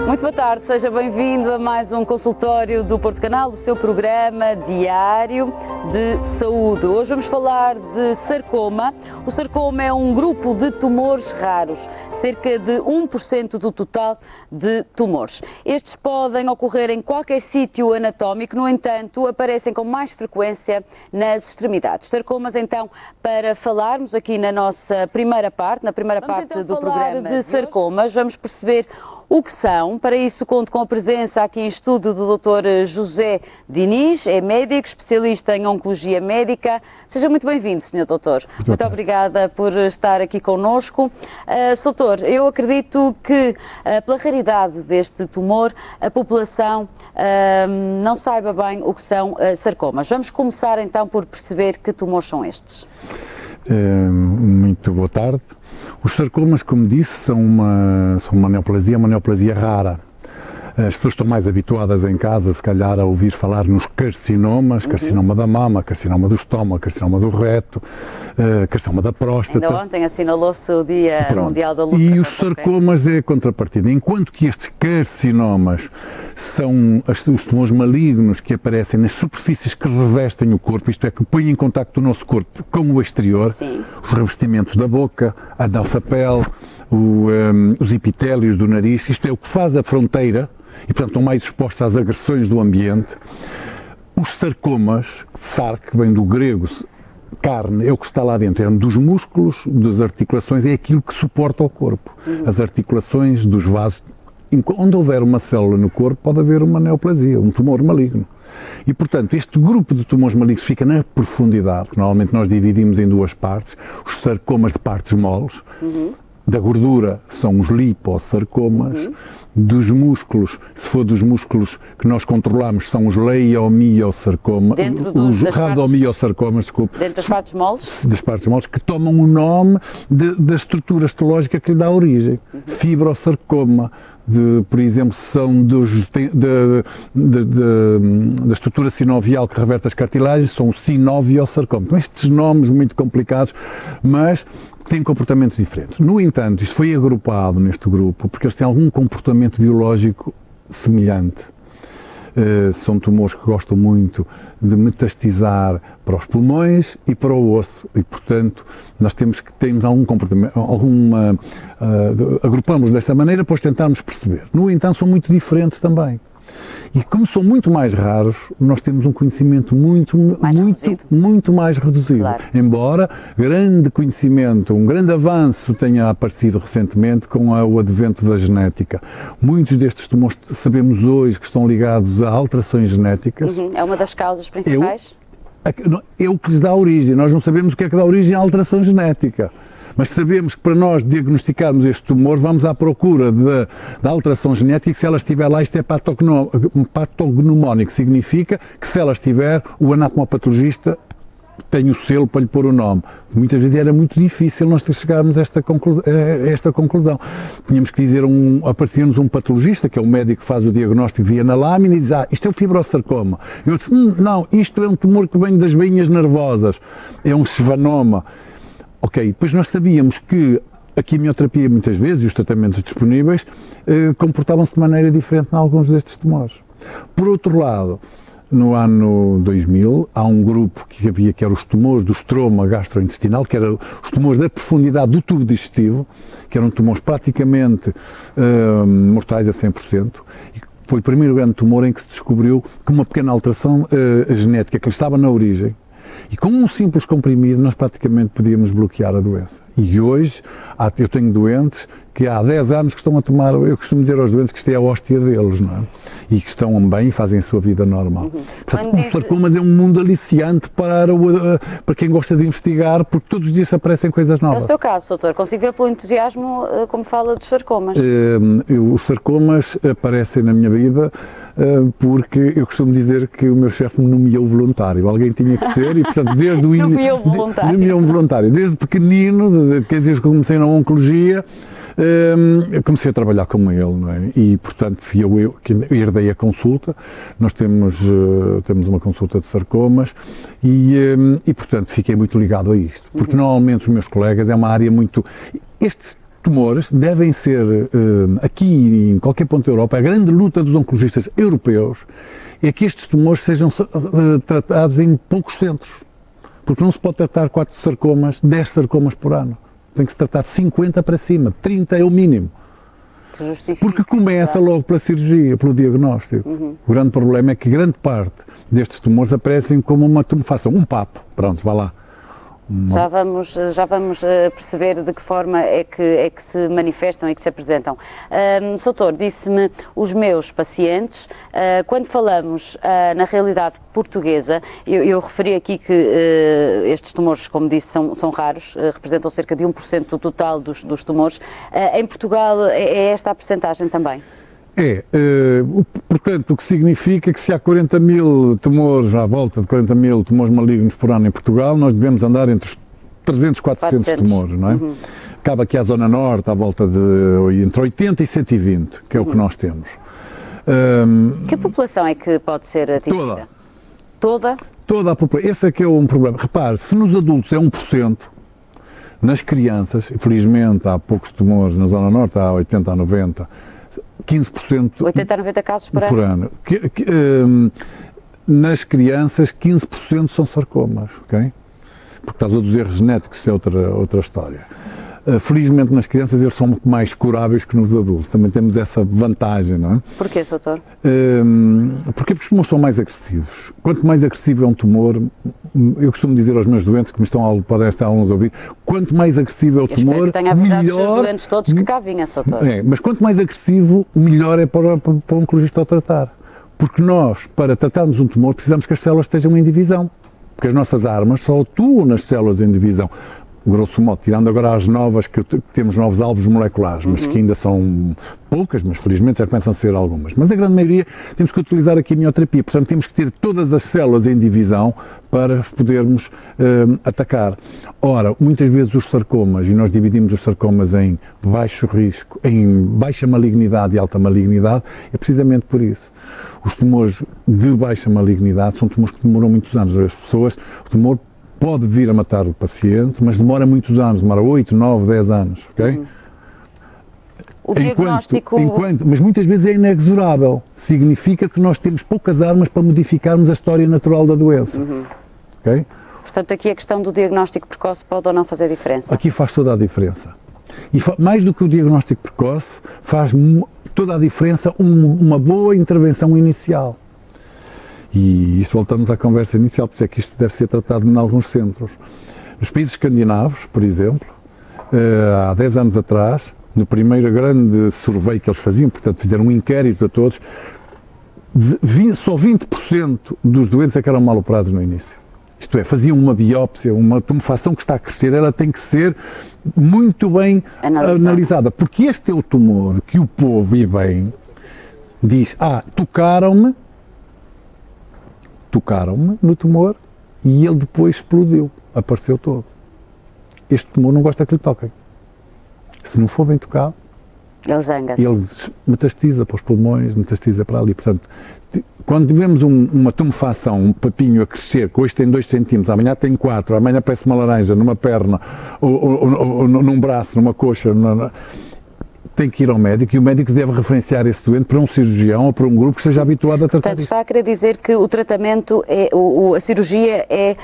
Muito boa tarde, seja bem-vindo a mais um consultório do Porto Canal, o seu programa diário de saúde. Hoje vamos falar de sarcoma. O sarcoma é um grupo de tumores raros, cerca de 1% do total de tumores. Estes podem ocorrer em qualquer sítio anatómico, no entanto, aparecem com mais frequência nas extremidades. Sarcomas, então, para falarmos aqui na nossa primeira parte, do programa de sarcomas, vamos perceber o que são. Para isso conto com a presença aqui em estúdio do Dr. José Diniz, é médico, especialista em oncologia médica. Seja muito bem-vindo, Sr. Doutor. Muito obrigada por estar aqui connosco. Doutor, eu acredito que pela raridade deste tumor, a população não saiba bem o que são sarcomas. Vamos começar então por perceber que tumores são estes. Muito boa tarde. Os sarcomas, como disse, são uma neoplasia rara. As pessoas estão mais habituadas em casa, se calhar, a ouvir falar nos carcinomas, carcinoma da mama, carcinoma do estômago, carcinoma do reto, carcinoma da próstata. Ainda ontem assinalou-se o Dia Mundial da Luta. E os sarcomas é a contrapartida. Enquanto que estes carcinomas são os tumores malignos que aparecem nas superfícies que revestem o corpo, isto é, que põem em contacto o nosso corpo com o exterior, sim, os revestimentos da boca, a nossa pele, os epitélios do nariz, isto é o que faz a fronteira, e portanto estão mais expostos às agressões do ambiente. Os sarcomas, sarc, que vem do grego, carne, é o que está lá dentro, é um dos músculos, das articulações, é aquilo que suporta o corpo. As articulações dos vasos. Onde houver uma célula no corpo, pode haver uma neoplasia, um tumor maligno. E, portanto, este grupo de tumores malignos fica na profundidade, que normalmente nós dividimos em duas partes, os sarcomas de partes moles, da gordura são os lipossarcomas, dos músculos, se for dos músculos que nós controlamos, são os leiomiosarcomas, os radomiosarcomas, desculpe. Dentro das partes moles? Das partes moles, que tomam o nome da estrutura histológica que lhe dá origem. Fibrosarcoma, por exemplo, são da estrutura sinovial que reverte as cartilagens, são os sinoviosarcoma. Então, estes nomes muito complicados, mas têm comportamentos diferentes. No entanto, isto foi agrupado neste grupo porque eles têm algum comportamento biológico semelhante. São tumores que gostam muito de metastizar para os pulmões e para o osso e, portanto, nós temos algum comportamento, agrupamos desta maneira para tentarmos perceber. No entanto, são muito diferentes também. E como são muito mais raros, nós temos um conhecimento muito mais reduzido. Claro. Embora grande conhecimento, um grande avanço tenha aparecido recentemente com o advento da genética. Muitos destes tumores sabemos hoje que estão ligados a alterações genéticas. É uma das causas principais? É o que lhes dá origem. Nós não sabemos o que é que dá origem à alteração genética. Mas sabemos que para nós diagnosticarmos este tumor, vamos à procura da alteração genética e se ela estiver lá, isto é patognomónico, significa que se ela estiver, o anatomopatologista tem o selo para lhe pôr o nome. Muitas vezes era muito difícil nós chegarmos a esta conclusão. Tínhamos que dizer, aparecia-nos um patologista, que é o médico que faz o diagnóstico via na lâmina, e diz, isto é o fibrosarcoma. Eu disse, não, isto é um tumor que vem das veinhas nervosas, é um schwannoma. Ok, depois nós sabíamos que a quimioterapia muitas vezes e os tratamentos disponíveis comportavam-se de maneira diferente em alguns destes tumores. Por outro lado, no ano 2000, há um grupo que havia que eram os tumores do estroma gastrointestinal, que eram os tumores da profundidade do tubo digestivo, que eram tumores praticamente mortais a 100%, e foi o primeiro grande tumor em que se descobriu que uma pequena alteração genética que estava na origem, e com um simples comprimido nós praticamente podíamos bloquear a doença. E hoje eu tenho doentes que há 10 anos que estão a tomar, eu costumo dizer aos doentes que isto é a hóstia deles, não é? E que estão bem e fazem a sua vida normal. Portanto, o sarcomas é um mundo aliciante para quem gosta de investigar, porque todos os dias aparecem coisas novas. É o seu caso, doutor. Consigo ver pelo entusiasmo como fala dos sarcomas. Os sarcomas aparecem na minha vida porque eu costumo dizer que o meu chefe me nomeou voluntário. Alguém tinha que ser e, portanto, desde o início... Nomeou voluntário. Desde pequenino, quer dizer, que comecei na oncologia, comecei a trabalhar com ele, não é? E, portanto, fui eu que herdei a consulta. Nós temos uma consulta de sarcomas e, portanto, fiquei muito ligado a isto. Porque, normalmente, os meus colegas, é uma área muito... tumores devem ser, aqui e em qualquer ponto da Europa, a grande luta dos oncologistas europeus é que estes tumores sejam tratados em poucos centros. Porque não se pode tratar 4 sarcomas, 10 sarcomas por ano. Tem que se tratar de 50 para cima, 30 é o mínimo. Porque começa logo pela cirurgia, pelo diagnóstico. O grande problema é que grande parte destes tumores aparecem como uma tumefação, um papo, pronto, vá lá. Já vamos perceber de que forma é que se manifestam e que se apresentam. Soutor, disse-me os meus pacientes, quando falamos na realidade portuguesa, eu referi aqui que estes tumores, como disse, são raros, representam cerca de 1% do total dos tumores. Em Portugal é esta a percentagem também? Portanto, o que significa que se há 40 mil tumores, à volta de 40 mil tumores malignos por ano em Portugal, nós devemos andar entre os 300 e 400 tumores, não é? Cabe aqui à Zona Norte, à volta de entre 80 e 120, que é o que nós temos. Que população é que pode ser atingida? Toda? Toda a população. Esse é que é um problema. Repare, se nos adultos é 1%, nas crianças, infelizmente há poucos tumores, na Zona Norte há 80 a 90, 15%... 80 a 90 casos por ano? Nas crianças, 15% são sarcomas, ok? Porque estás a dos erros genéticos, isso é outra história. Felizmente nas crianças eles são muito mais curáveis que nos adultos, também temos essa vantagem, não é? Porquê, doutor? Porque os tumores são mais agressivos. Quanto mais agressivo é um tumor, eu costumo dizer aos meus doentes, que me podem estar alguns a ouvir, quanto mais agressivo é o tumor, espero que tenha avisado melhor... os seus doentes todos que cá vinha, doutor. Mas quanto mais agressivo, melhor é para o oncologista ao tratar. Porque nós, para tratarmos um tumor, precisamos que as células estejam em divisão. Porque as nossas armas só atuam nas células em divisão. Grosso modo, tirando agora as novas, que temos novos alvos moleculares, mas que ainda são poucas, mas felizmente já começam a ser algumas. Mas a grande maioria temos que utilizar a quimioterapia, portanto temos que ter todas as células em divisão para as podermos atacar. Ora, muitas vezes os sarcomas, e nós dividimos os sarcomas em baixo risco, em baixa malignidade e alta malignidade, é precisamente por isso. Os tumores de baixa malignidade são tumores que demoram muitos anos. O tumor pode vir a matar o paciente, mas demora muitos anos, demora 8, 9, 10 anos, ok? O diagnóstico... Mas muitas vezes é inexorável. Significa que nós temos poucas armas para modificarmos a história natural da doença, ok? Portanto, aqui a questão do diagnóstico precoce pode ou não fazer diferença? Aqui faz toda a diferença. E mais do que o diagnóstico precoce, faz toda a diferença uma boa intervenção inicial. E isto voltamos à conversa inicial, por isso é que isto deve ser tratado em alguns centros. Nos países escandinavos, por exemplo, há 10 anos atrás, no primeiro grande survey que eles faziam, portanto fizeram um inquérito a todos, só 20% dos doentes é que eram mal operados no início. Isto é, faziam uma biópsia, uma tumefação que está a crescer, ela tem que ser muito bem analisada. Porque este é o tumor que o povo, e bem, diz, tocaram-me no tumor e ele depois explodiu, apareceu todo. Este tumor não gosta que lhe toquem. Se não for bem tocado, ele zanga-se. Ele metastiza para os pulmões, metastiza para ali. Portanto, quando tivemos uma tumefação, um papinho a crescer, que hoje tem 2 centímetros, amanhã tem 4, amanhã parece uma laranja numa perna, ou num braço, numa coxa, tem que ir ao médico e o médico deve referenciar esse doente para um cirurgião ou para um grupo que esteja habituado a tratar. Portanto, está a querer dizer que o tratamento, a cirurgia é...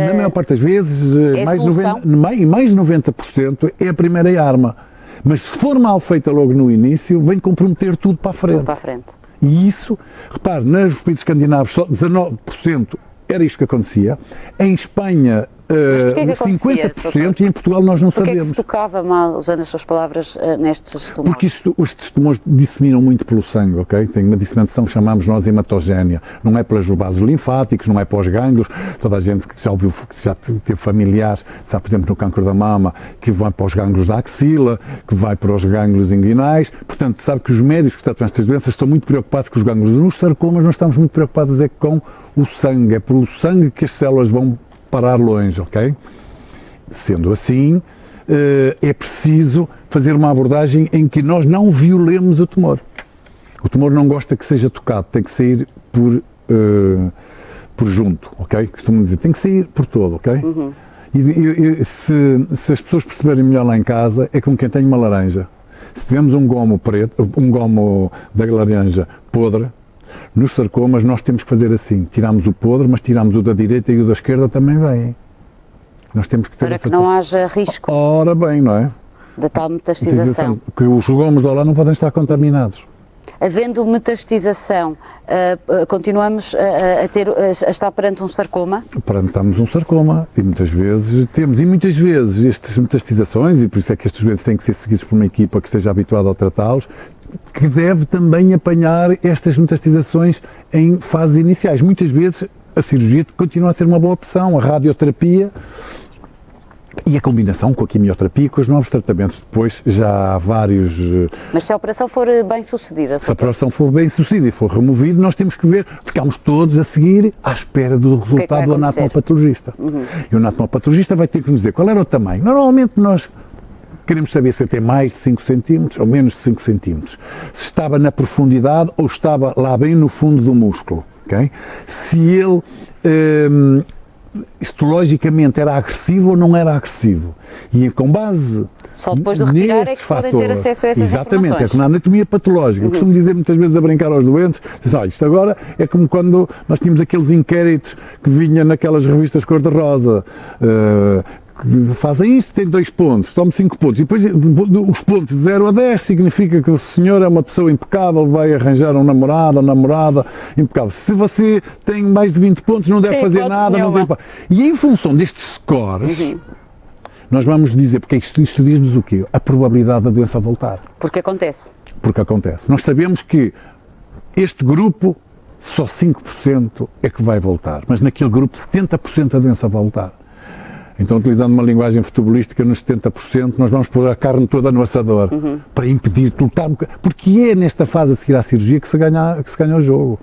Na maior parte das vezes, mais de 90% é a primeira arma. Mas se for mal feita logo no início, vem comprometer tudo para a frente. Tudo para a frente. E isso, repare, nos países escandinavos só 19% era isto que acontecia. Em Espanha, 50% e em Portugal nós não sabemos. Porquê é que se tocava mal, usando as suas palavras, nestes tumores? Porque estes tumores disseminam muito pelo sangue, ok? Tem uma disseminação que chamamos nós hematogénea. Não é pelos vasos linfáticos, não é para os gânglios. Toda a gente que já ouviu, que já teve familiares, sabe, por exemplo, no cancro da mama, que vai para os gânglios da axila, que vai para os gânglios inguinais. Portanto, sabe que os médicos que tratam estas doenças estão muito preocupados com os gânglios. Nos sarcomas nós estamos muito preocupados com o sangue. É pelo sangue que as células vão parar longe, ok? Sendo assim, é preciso fazer uma abordagem em que nós não violemos o tumor. O tumor não gosta que seja tocado, tem que sair por junto, ok? Costumo dizer, tem que sair por todo, ok? Se as pessoas perceberem melhor lá em casa, é como quem tem uma laranja. Se tivermos um gomo preto, um gomo da laranja podre, nos sarcomas nós temos que fazer assim, tiramos o podre, mas tiramos o da direita e o da esquerda também vem. Nós temos que ter Para que não haja risco Ora bem, não é? da tal metastização. Que os gomos de lá não podem estar contaminados. Havendo metastização, continuamos a estar perante um sarcoma? Estamos um sarcoma e muitas vezes estas metastizações, e por isso é que estes doentes têm que ser seguidos por uma equipa que esteja habituada a tratá-los, que deve também apanhar estas metastizações em fases iniciais. Muitas vezes a cirurgia continua a ser uma boa opção, a radioterapia e a combinação com a quimioterapia e com os novos tratamentos. Depois já há vários... Mas se a operação for bem sucedida... Se a operação for bem sucedida e for removido, nós temos que ver, ficamos todos a seguir à espera do resultado do anatomopatologista. E o anatomopatologista vai ter que nos dizer qual era o tamanho. Normalmente nós queremos saber se tem mais de 5 cm ou menos de 5 cm. Se estava na profundidade ou estava lá bem no fundo do músculo. Okay? Se ele... histologicamente era agressivo ou não era agressivo. E com base só depois de retirar é que podem ter acesso a essas exatamente, informações. É que na anatomia patológica, eu costumo dizer muitas vezes a brincar aos doentes, olha, isto agora é como quando nós tínhamos aqueles inquéritos que vinham naquelas revistas cor-de-rosa, fazem isto, tem 2 pontos, tome 5 pontos, e depois os pontos de 0 a 10 significa que o senhor é uma pessoa impecável, vai arranjar um namorado ou namorada impecável. Se você tem mais de 20 pontos, não deve fazer nada, não tem... E em função destes scores, nós vamos dizer, porque isto diz-nos o quê? A probabilidade da doença voltar. Porque acontece. Porque acontece. Nós sabemos que este grupo, só 5% é que vai voltar, mas naquele grupo 70% a doença vai voltar. Então, utilizando uma linguagem futebolística, nos 70% nós vamos pôr a carne toda no assador, para impedir de lutar, porque é nesta fase a seguir à cirurgia que se ganha o jogo,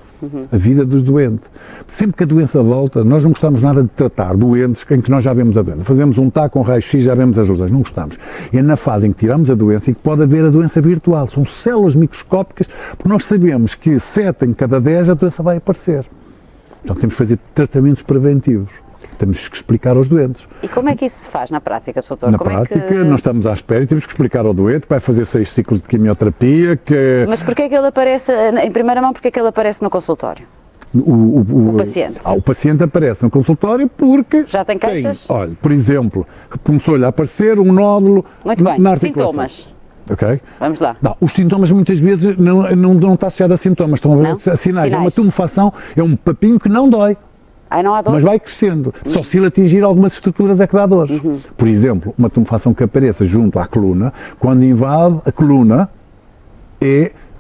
a vida dos doentes. Sempre que a doença volta, nós não gostamos nada de tratar doentes em que nós já vemos a doença. Fazemos um TAC com raio-x, já vemos as lesões, não gostamos. É na fase em que tiramos a doença e que pode haver a doença virtual. São células microscópicas, porque nós sabemos que 7 em cada 10 a doença vai aparecer. Então temos que fazer tratamentos preventivos. Temos que explicar aos doentes. E como é que isso se faz na prática, Sr. Na prática, nós estamos à espera e temos que explicar ao doente que vai fazer 6 ciclos de quimioterapia, que... Mas porquê é que ele aparece, em primeira mão, porquê é que ele aparece no consultório? O paciente. O paciente aparece no consultório porque... Já tem queixas? Olha, por exemplo, começou-lhe a aparecer um nódulo na articulação. Sintomas. Ok? Vamos lá. Não, os sintomas muitas vezes não está associado a sintomas, estão a sinais. É uma tumefação, é um papinho que não dói. Aí não há dor? Mas vai crescendo. Só se ele atingir algumas estruturas é que dá dor. Por exemplo, uma tumefação que apareça junto à coluna, quando invade a coluna,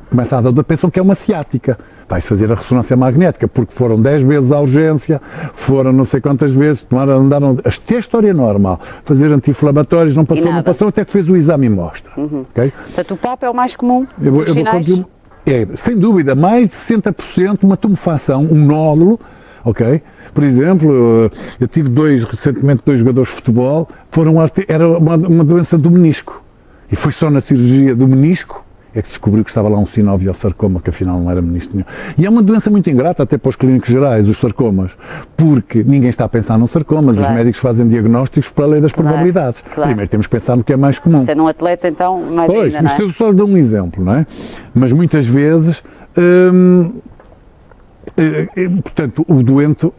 começa a dar dor, pensam que é uma ciática. Vai-se fazer a ressonância magnética, porque foram 10 vezes à urgência, foram não sei quantas vezes, andaram até a história normal, fazer anti-inflamatórios, não passou, até que fez o exame e mostra. Okay? Portanto, o PAP é o mais comum dos sinais? Sem dúvida, mais de 60% uma tumefação, um nódulo, ok? Por exemplo, eu tive recentemente dois jogadores de futebol, era uma doença do menisco, e foi só na cirurgia do menisco é que se descobriu que estava lá um sinoviosarcoma, que afinal não era menisco nenhum. E é uma doença muito ingrata até para os clínicos gerais, os sarcomas, porque ninguém está a pensar num sarcoma, os médicos fazem diagnósticos para a lei das probabilidades. Primeiro temos que pensar no que é mais comum. Sendo um atleta, então, mais ainda, mas eu só dou um exemplo, não é? Mas muitas vezes, portanto, o doente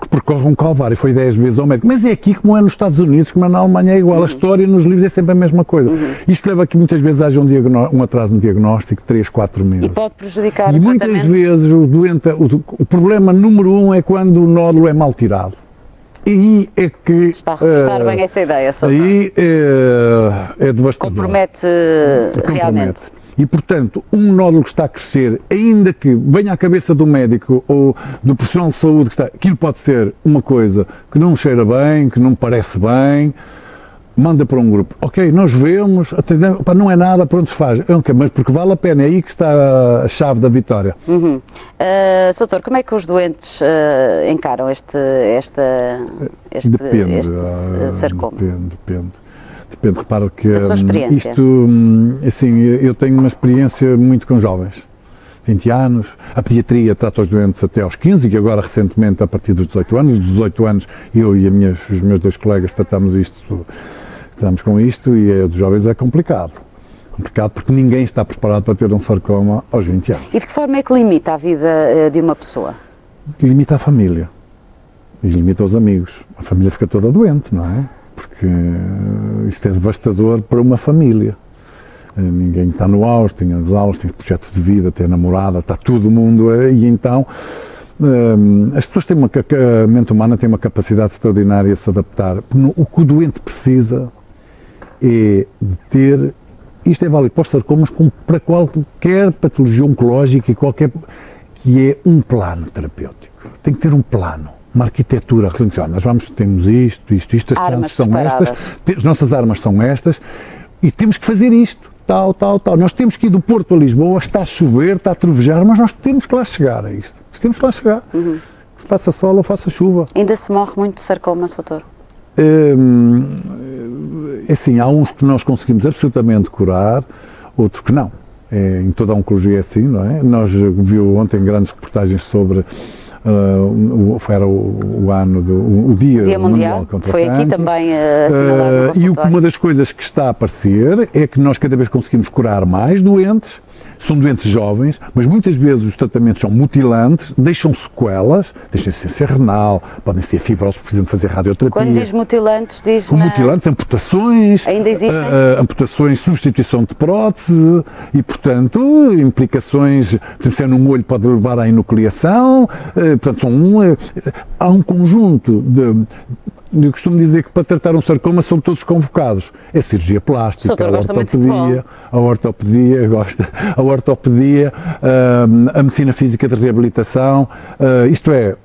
percorre um calvário, foi 10 vezes ao médico, mas é aqui como é nos Estados Unidos, como é na Alemanha, é igual, a história nos livros é sempre a mesma coisa. Isto leva a que muitas vezes haja um atraso no diagnóstico de 3, 4 meses. E pode prejudicar e o muitas tratamento. vezes o doente, o problema número 1 é quando o nódulo é mal tirado. E aí é que... Está a reforçar bem essa ideia, Soutor. Aí é devastador. Compromete realmente. E, portanto, um nódulo que está a crescer, ainda que venha à cabeça do médico ou do profissional de saúde, aquilo pode ser uma coisa que não cheira bem, que não parece bem, manda para um grupo. Ok, nós vemos, não é nada, pronto, se faz. Okay, mas porque vale a pena, é aí que está a chave da vitória. Soutor, como é que os doentes encaram este sarcoma? Depende, repara que da sua experiência. isto, assim, eu tenho uma experiência muito com jovens. 20 anos. A pediatria trata os doentes até aos 15, e agora recentemente a partir dos 18 anos. Dos 18 anos eu e os meus dois colegas tratamos com isto, e a dos jovens é complicado. Complicado porque ninguém está preparado para ter um sarcoma aos 20 anos. E de que forma é que limita a vida de uma pessoa? Limita a família e limita os amigos. A família fica toda doente, não é? Porque isto é devastador para uma família. Ninguém está no auge, tem as aulas, tem projetos de vida, tem a namorada, está todo mundo, e então as pessoas têm a mente humana tem uma capacidade extraordinária de se adaptar. O que o doente precisa é de ter, isto é válido para os sarcomas como para qualquer patologia oncológica, que é um plano terapêutico. Tem que ter um plano, uma arquitetura relacionada. Nós temos isto, as chances são estas, as nossas armas são estas, e temos que fazer isto. Tal. Nós temos que ir do Porto a Lisboa, está a chover, está a trovejar, mas nós temos que lá chegar a isto. Temos que lá chegar. Faça sol ou faça chuva. Ainda se morre muito de sarcoma, doutor? Assim, há uns que nós conseguimos absolutamente curar, outros que não. Em toda a oncologia é assim, não é? Nós viu ontem grandes reportagens sobre era o ano o Dia Mundial contra o Foi Cancro. aqui também assinalado no consultório. E uma das coisas que está a aparecer é que nós cada vez conseguimos curar mais doentes. São doentes jovens, mas muitas vezes os tratamentos são mutilantes, deixam sequelas, deixam insuficiência renal, podem ser fibrose, precisam de fazer radioterapia. Quando diz mutilantes, diz mutilantes, amputações, ainda existem? Amputações, substituição de prótese e, portanto, implicações, por exemplo, se é num olho pode levar à enucleação, portanto, há um conjunto de... Eu costumo dizer que para tratar um sarcoma são todos convocados. É cirurgia plástica, a ortopedia, a medicina física de reabilitação, isto é,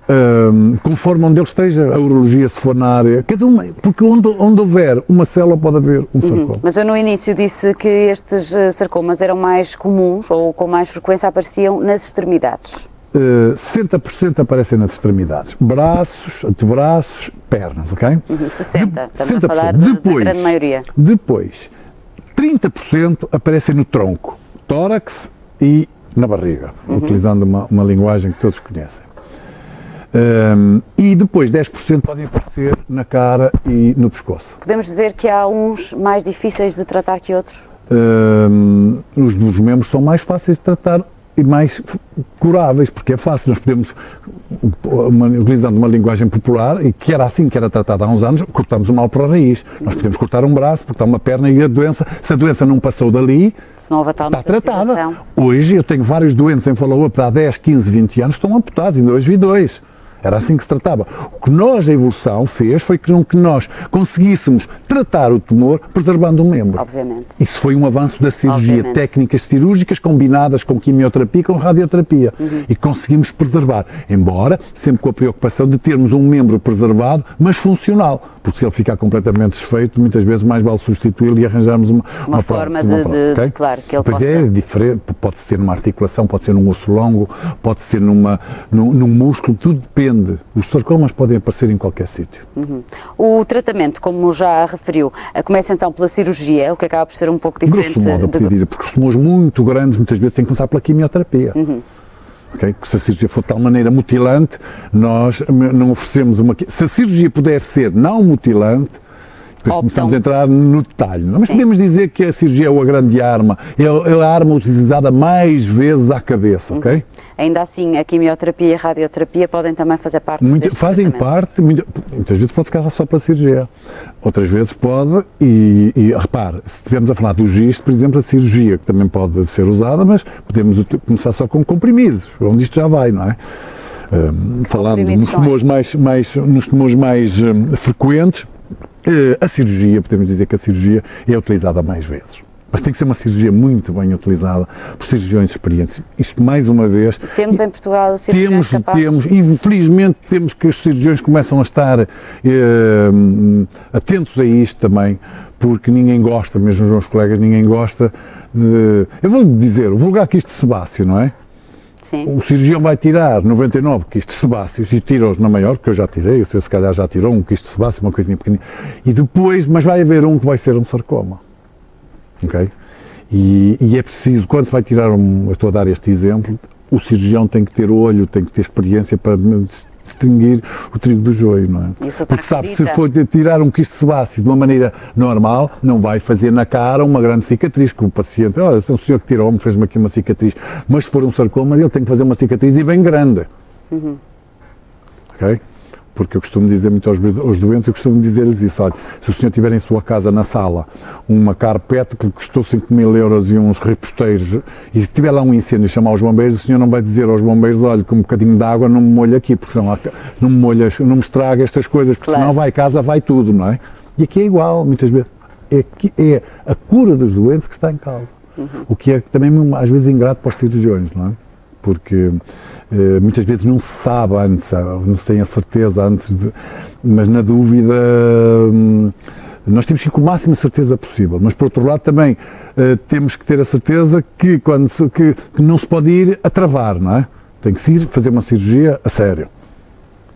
conforme onde ele esteja, a urologia se for na área, cada uma, porque onde houver uma célula pode haver um sarcoma. Mas eu no início disse que estes sarcomas eram mais comuns ou com mais frequência apareciam nas extremidades. 60% aparecem nas extremidades, braços, antebraços, pernas, ok? 60%, estamos a falar da grande maioria. Depois, 30% aparecem no tronco, tórax e na barriga, utilizando uma linguagem que todos conhecem. E depois 10% podem aparecer na cara e no pescoço. Podemos dizer que há uns mais difíceis de tratar que outros? Os dos membros são mais fáceis de tratar e mais curáveis, porque é fácil, nós podemos, utilizando uma linguagem popular, e que era assim que era tratada há uns anos, cortamos o mal para a raiz. Nós podemos cortar um braço, cortar uma perna, e a doença, se a doença não passou dali, se não houve tal está tratada. Hoje eu tenho vários doentes em follow-up há 10, 15, 20 anos, estão amputados, ainda hoje vi 2. Era assim que se tratava. O que a evolução fez foi que nós conseguíssemos tratar o tumor preservando o membro. Obviamente. Isso foi um avanço da cirurgia, técnicas cirúrgicas combinadas com quimioterapia e com radioterapia. E conseguimos preservar, embora sempre com a preocupação de termos um membro preservado, mas funcional. Porque se ele ficar completamente desfeito, muitas vezes mais vale substituí-lo e arranjarmos uma forma okay? claro, que ele pois possa... é diferente, pode ser numa articulação, pode ser num osso longo, pode ser num músculo, tudo depende. Os sarcomas podem aparecer em qualquer sítio. O tratamento, como já referiu, começa então pela cirurgia, o que acaba por ser um pouco diferente. Grosso modo, porque os tumores muito grandes, muitas vezes, têm que começar pela quimioterapia. Okay? Porque se a cirurgia for de tal maneira mutilante, nós não oferecemos uma... Se a cirurgia puder ser não mutilante, depois começamos a entrar no detalhe. Mas podemos dizer que a cirurgia é a grande arma, é a arma utilizada mais vezes à cabeça, ok? Ainda assim, a quimioterapia e a radioterapia podem também fazer parte deste fazem parte, muitas vezes pode ficar só pela cirurgia, outras vezes pode, e repare, se estivermos a falar do gisto, por exemplo, a cirurgia, que também pode ser usada, mas podemos começar só com comprimidos, onde isto já vai, não é? Falando nos tumores mais frequentes, a cirurgia, podemos dizer que a cirurgia é utilizada mais vezes. Mas tem que ser uma cirurgia muito bem utilizada por cirurgiões experientes. Isto, mais uma vez... Temos em Portugal cirurgiões capazes? Infelizmente temos que os cirurgiões começam a estar atentos a isto também, porque ninguém gosta, mesmo os meus colegas, ninguém gosta de... Eu vou-lhe dizer, o vulgar quisto sebáceo, não é? Sim. O cirurgião vai tirar 99 quistos sebáceos e tira-os na maior, que eu já tirei, o senhor se calhar já tirou um quisto sebáceo, uma coisinha pequenina, e depois, mas vai haver um que vai ser um sarcoma, ok? E é preciso, quando se vai tirar eu estou a dar este exemplo, o cirurgião tem que ter olho, tem que ter experiência para distinguir o trigo do joio, não é? Porque sabe, se for tirar um quisto sebáceo de uma maneira normal, não vai fazer na cara uma grande cicatriz, que o paciente, olha, se é um senhor que tirou-me, fez-me aqui uma cicatriz, mas se for um sarcoma, ele tem que fazer uma cicatriz e bem grande. Ok? Porque eu costumo dizer muito aos doentes, eu costumo dizer-lhes isso, olha, se o senhor tiver em sua casa, na sala, uma carpete que custou 5.000 euros e uns reposteiros, e se tiver lá um incêndio e chamar os bombeiros, o senhor não vai dizer aos bombeiros, olha, com um bocadinho de água não me molha aqui, porque senão não me molha, não me estraga estas coisas, porque senão vai casa, vai tudo, não é? E aqui é igual, muitas vezes, é a cura dos doentes que está em causa, o que é também às vezes ingrato para os cirurgiões, não é? Porque muitas vezes não se sabe antes, não se tem a certeza antes, mas na dúvida nós temos que ir com a máxima certeza possível, mas por outro lado também temos que ter a certeza que, que não se pode ir a travar, não é? Tem que se ir fazer uma cirurgia a sério.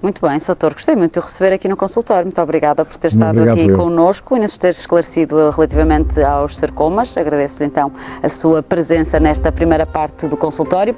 Muito bem, Sr. Doutor, gostei muito de o receber aqui no consultório. Muito obrigada por ter estado aqui connosco e nos ter esclarecido relativamente aos sarcomas. Agradeço-lhe então a sua presença nesta primeira parte do consultório.